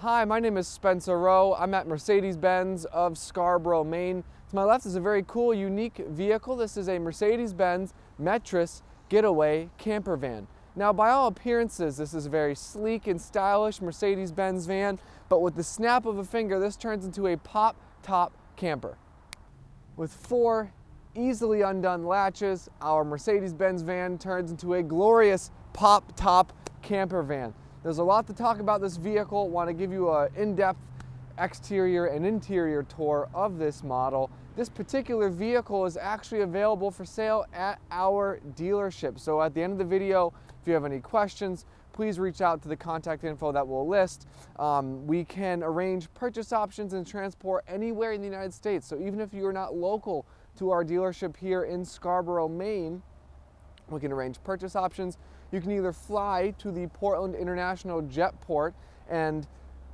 Hi, my name is Spencer Roe. I'm at Mercedes-Benz of Scarborough, Maine. To my left is a very cool, unique vehicle. This is a Mercedes-Benz Merits Getaway Camper van. Now, by all appearances, this is a very sleek and stylish Mercedes-Benz van, but with the snap of a finger, this turns into a pop-top camper. With 4 easily undone latches, our Mercedes-Benz van turns into a glorious pop-top camper van. There's a lot to talk about this vehicle. Want to give you an in-depth exterior and interior tour of this model. This particular vehicle is actually available for sale at our dealership. So at the end of the video, if you have any questions, please reach out to the contact info that we'll list. We can arrange purchase options and transport anywhere in the United States. So even if you're not local to our dealership here in Scarborough, Maine, we can arrange purchase options. You can either fly to the Portland International Jetport and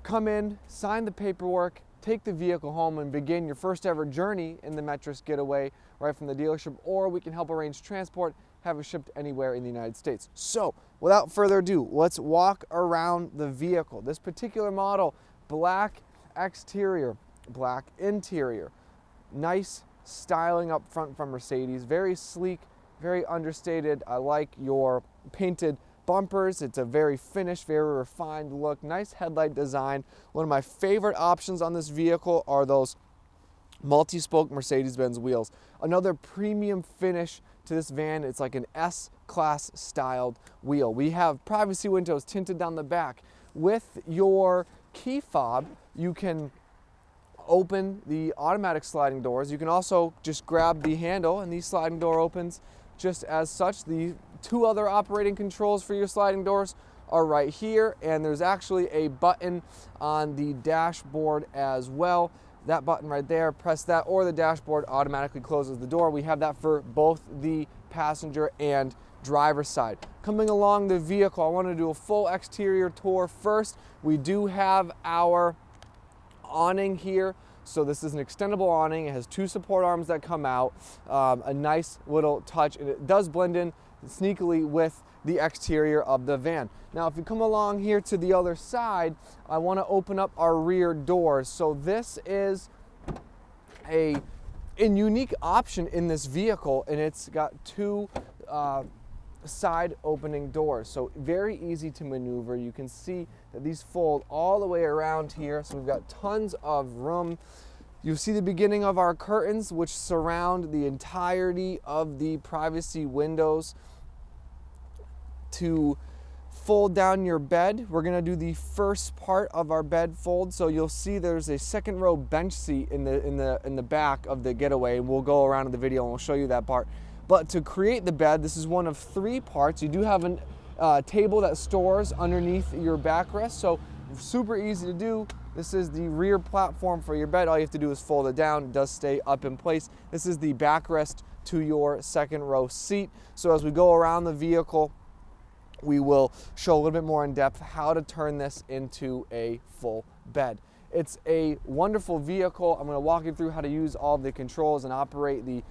come in, sign the paperwork, take the vehicle home and begin your first ever journey in the Merits Getaway right from the dealership, or we can help arrange transport, have it shipped anywhere in the United States. So without further ado, let's walk around the vehicle. This particular model, black exterior, black interior, nice styling up front from Mercedes, very sleek, very understated. I like your painted bumpers. It's a very finished, very refined look, nice headlight design. One of my favorite options on this vehicle are those multi-spoke Mercedes-Benz wheels. Another premium finish to this van. It's like an S-Class styled wheel. We have privacy windows tinted down the back. With your key fob, you can open the automatic sliding doors. You can also just grab the handle and the sliding door opens just as such. The 2 other operating controls for your sliding doors are right here, and there's actually a button on the dashboard as well. That button right there, press that, or the dashboard automatically closes the door. We have that for both the passenger and driver side. Coming along the vehicle, I want to do a full exterior tour first. We do have our awning here. So this is an extendable awning. It has 2 support arms that come out, a nice little touch, and it does blend in sneakily with the exterior of the van. Now, if you come along here to the other side, I want to open up our rear doors. So this is a unique option in this vehicle, and it's got 2 side opening doors, so very easy to maneuver. You can see that these fold all the way around here, so we've got tons of room. You see the beginning of our curtains, which surround the entirety of the privacy windows. To fold down your bed, we're going to do the first part of our bed fold. So you'll see there's a second row bench seat in the back of the Getaway, and we'll go around in the video and we'll show you that part. But to create the bed, this is one of 3 parts. You do have a table that stores underneath your backrest, so super easy to do. This is the rear platform for your bed. All you have to do is fold it down. It does stay up in place. This is the backrest to your second row seat. So as we go around the vehicle, we will show a little bit more in depth how to turn this into a full bed. It's a wonderful vehicle. I'm going to walk you through how to use all the controls and operate the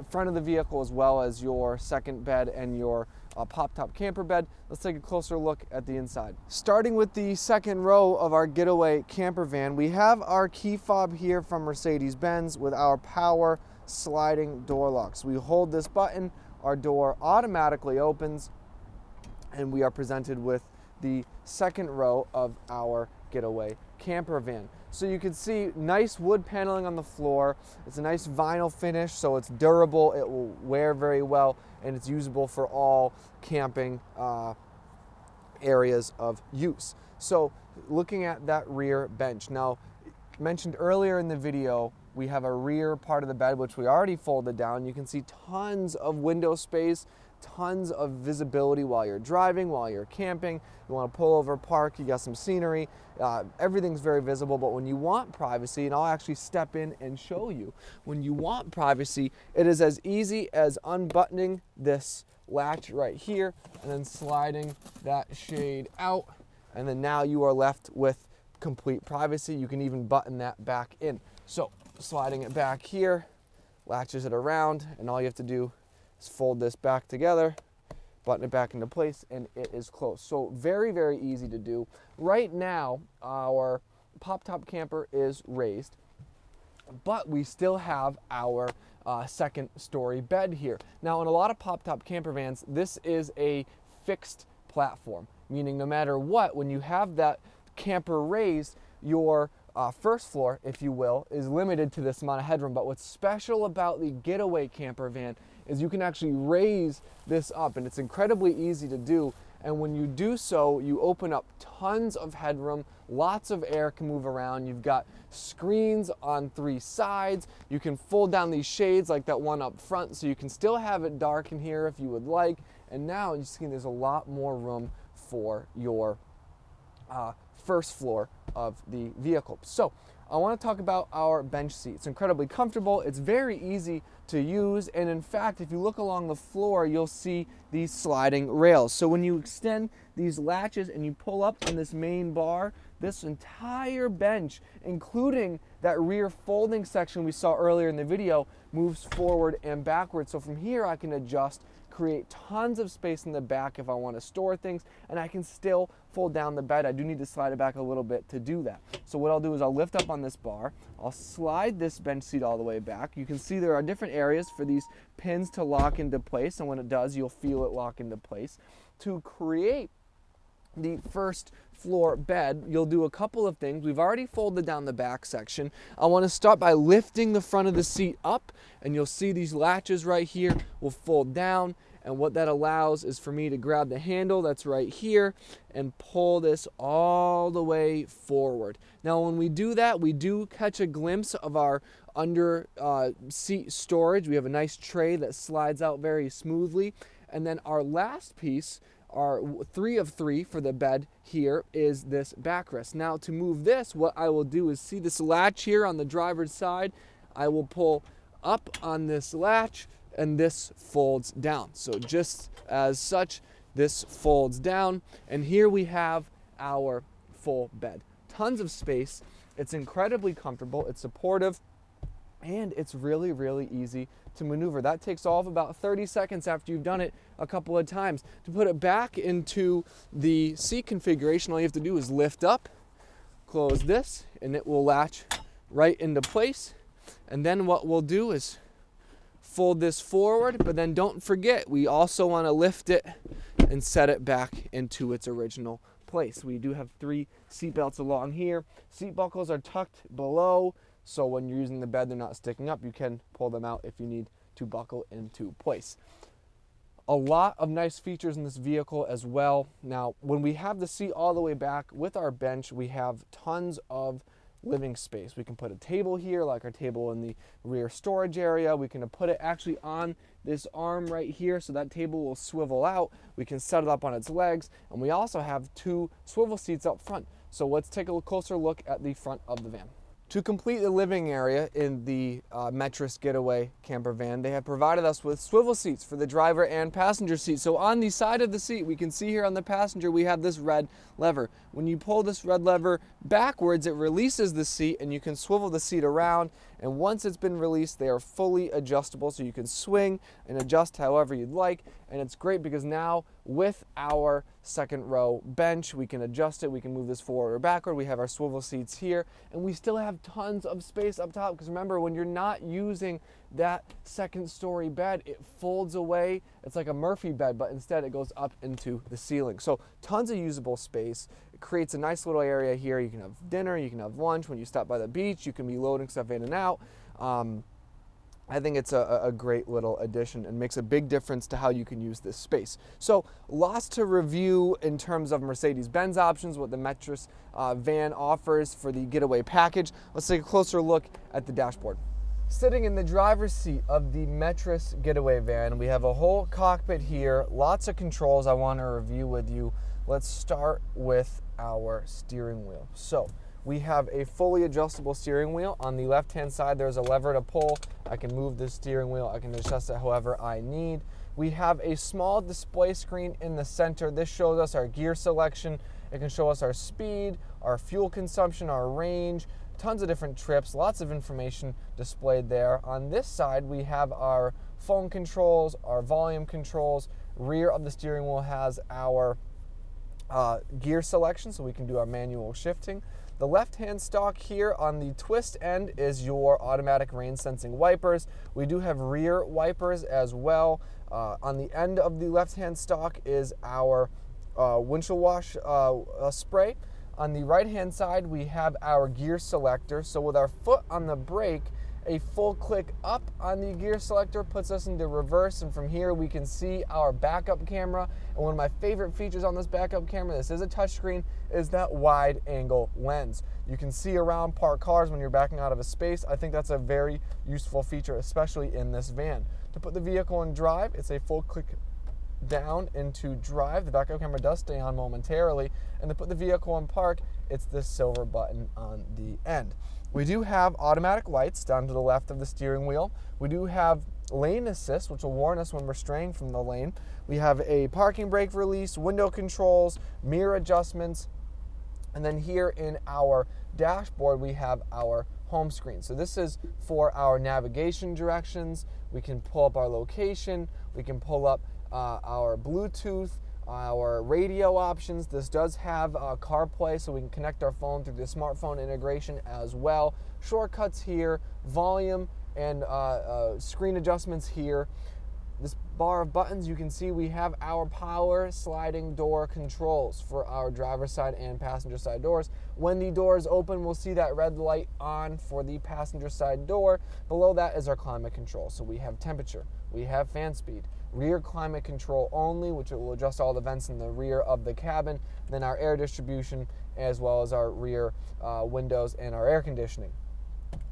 front of the vehicle as well as your second bed and your pop-top camper bed. Let's take a closer look at the inside. Starting with the second row of our Getaway camper van, we have our key fob here from Mercedes-Benz with our power sliding door locks. We hold this button, our door automatically opens, and we are presented with the second row of our Getaway camper van. So you can see nice wood paneling on the floor. It's a nice vinyl finish, so it's durable, it will wear very well, and it's usable for all camping areas of use. So looking at that rear bench. Now, mentioned earlier in the video, we have a rear part of the bed which we already folded down. You can see tons of window space, tons of visibility while you're driving, while you're camping. You want to pull over, park, you got some scenery. Everything's very visible, but when you want privacy, and I'll actually step in and show you, when you want privacy, it is as easy as unbuttoning this latch right here and then sliding that shade out, and then now you are left with complete privacy. You can even button that back in. So sliding it back here latches it around, and all you have to do is fold this back together, button it back into place, and it is closed. So very, very easy to do. Right now, our pop-top camper is raised, but we still have our second story bed here. Now, in a lot of pop-top camper vans, this is a fixed platform, meaning no matter what, when you have that camper raised, your first floor, if you will, is limited to this amount of headroom. But what's special about the Getaway camper van is you can actually raise this up, and it's incredibly easy to do. And when you do so, you open up tons of headroom, lots of air can move around. You've got screens on 3 sides. You can fold down these shades like that one up front, so you can still have it dark in here if you would like. And now you see there's a lot more room for your first floor of the vehicle. So I want to talk about our bench seat. It's incredibly comfortable. It's very easy to use. And in fact, if you look along the floor, you'll see these sliding rails. So when you extend these latches and you pull up on this main bar, this entire bench, including that rear folding section we saw earlier in the video, moves forward and backward. So from here, I can adjust, create tons of space in the back if I want to store things, and I can still fold down the bed. I do need to slide it back a little bit to do that. So what I'll do is I'll lift up on this bar, I'll slide this bench seat all the way back. You can see there are different areas for these pins to lock into place, and when it does, you'll feel it lock into place. To create the first floor bed, you'll do a couple of things. We've already folded down the back section. I want to start by lifting the front of the seat up, and you'll see these latches right here will fold down. And what that allows is for me to grab the handle that's right here and pull this all the way forward. Now, when we do that, we do catch a glimpse of our under seat storage. We have a nice tray that slides out very smoothly. And then our last piece, our 3 of 3 for the bed here, is this backrest. Now, to move this, what I will do is see this latch here on the driver's side. I will pull up on this latch, and this folds down. So just as such, this folds down, and here we have our full bed. Tons of space. It's incredibly comfortable, it's supportive, and it's really, really easy to maneuver. That takes all of about 30 seconds after you've done it a couple of times. To put it back into the seat configuration, all you have to do is lift up, close this, and it will latch right into place. And then what we'll do is fold this forward, but then don't forget, we also want to lift it and set it back into its original place. We do have 3 seat belts along here. Seat buckles are tucked below, so when you're using the bed, they're not sticking up. You can pull them out if you need to buckle into place. A lot of nice features in this vehicle as well. Now, when we have the seat all the way back with our bench, we have tons of living space. We can put a table here, like our table in the rear storage area. We can put it actually on this arm right here, so that table will swivel out. We can set it up on its legs, and we also have 2 swivel seats up front. So let's take a closer look at the front of the van. To complete the living area in the Merits Getaway Camper van, they have provided us with swivel seats for the driver and passenger seat. So on the side of the seat, we can see here on the passenger, we have this red lever. When you pull this red lever backwards, it releases the seat, and you can swivel the seat around. And once it's been released, they are fully adjustable, so you can swing and adjust however you'd like. And it's great because now with our second row bench, we can adjust it. We can move this forward or backward. We have our swivel seats here, and we still have tons of space up top, because remember, when you're not using that second story bed, it folds away. It's like a Murphy bed, but instead it goes up into the ceiling. So tons of usable space. It creates a nice little area here. You can have dinner, you can have lunch. When you stop by the beach, you can be loading stuff in and out. I think it's a great little addition and makes a big difference to how you can use this space. So lots to review in terms of Mercedes-Benz options, what the Merits van offers for the Getaway package. Let's take a closer look at the dashboard. Sitting in the driver's seat of the Merits Getaway van, we have a whole cockpit here, lots of controls I want to review with you. Let's start with our steering wheel. So we have a fully adjustable steering wheel. On the left-hand side, there's a lever to pull. I can move the steering wheel. I can adjust it however I need. We have a small display screen in the center. This shows us our gear selection. It can show us our speed, our fuel consumption, our range, tons of different trips, lots of information displayed there. On this side, we have our phone controls, our volume controls, rear of the steering wheel has our gear selection, so we can do our manual shifting. The left-hand stalk here on the twist end is your automatic rain sensing wipers. We do have rear wipers as well. On the end of the left-hand stalk is our windshield wash spray. On the right-hand side, we have our gear selector. So with our foot on the brake, a full click up on the gear selector puts us into reverse, and from here we can see our backup camera. And one of my favorite features on this backup camera, this is a touchscreen, is that wide angle lens. You can see around parked cars when you're backing out of a space. I think that's a very useful feature, especially in this van. To put the vehicle in drive, it's a full click down into drive. The backup camera does stay on momentarily, and to put the vehicle in park, it's this silver button on the end. We do have automatic lights down to the left of the steering wheel. We do have lane assist, which will warn us when we're straying from the lane. We have a parking brake release, window controls, mirror adjustments, and then here in our dashboard we have our home screen. So this is for our navigation directions. We can pull up our location, we can pull up our Bluetooth, our radio options. This does have CarPlay, so we can connect our phone through the smartphone integration as well. Shortcuts here, volume, and screen adjustments here. This bar of buttons, you can see we have our power sliding door controls for our driver's side and passenger side doors. When the doors open, we'll see that red light on for the passenger side door. Below that is our climate control. So we have temperature, we have fan speed, rear climate control only, which will adjust all the vents in the rear of the cabin, then our air distribution, as well as our rear windows and our air conditioning.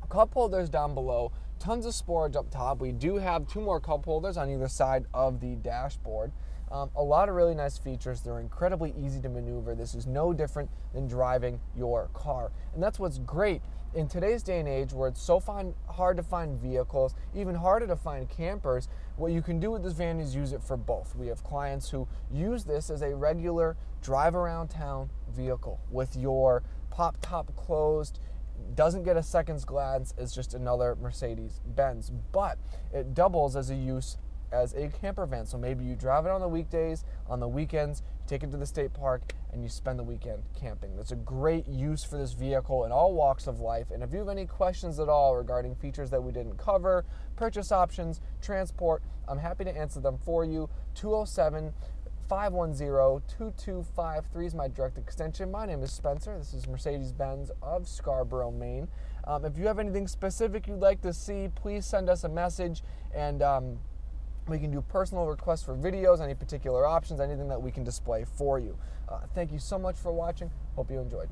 Cup holders down below, tons of storage up top. We do have 2 more cup holders on either side of the dashboard. A lot of really nice features. They're incredibly easy to maneuver. This is no different than driving your car. And that's what's great in today's day and age, where it's so hard to find vehicles, even harder to find campers. What you can do with this van is use it for both. We have clients who use this as a regular drive around town vehicle with your pop top closed, doesn't get a second's glance, it's just another Mercedes-Benz, but it doubles as a use as a camper van. So maybe you drive it on the weekdays, on the weekends, you take it to the state park, and you spend the weekend camping. That's a great use for this vehicle in all walks of life. And if you have any questions at all regarding features that we didn't cover, purchase options, transport, I'm happy to answer them for you. 207-510-2253 is my direct extension. My name is Spencer. This is Mercedes-Benz of Scarborough, Maine. If you have anything specific you'd like to see, please send us a message, and we can do personal requests for videos, any particular options, anything that we can display for you. Thank you so much for watching. Hope you enjoyed.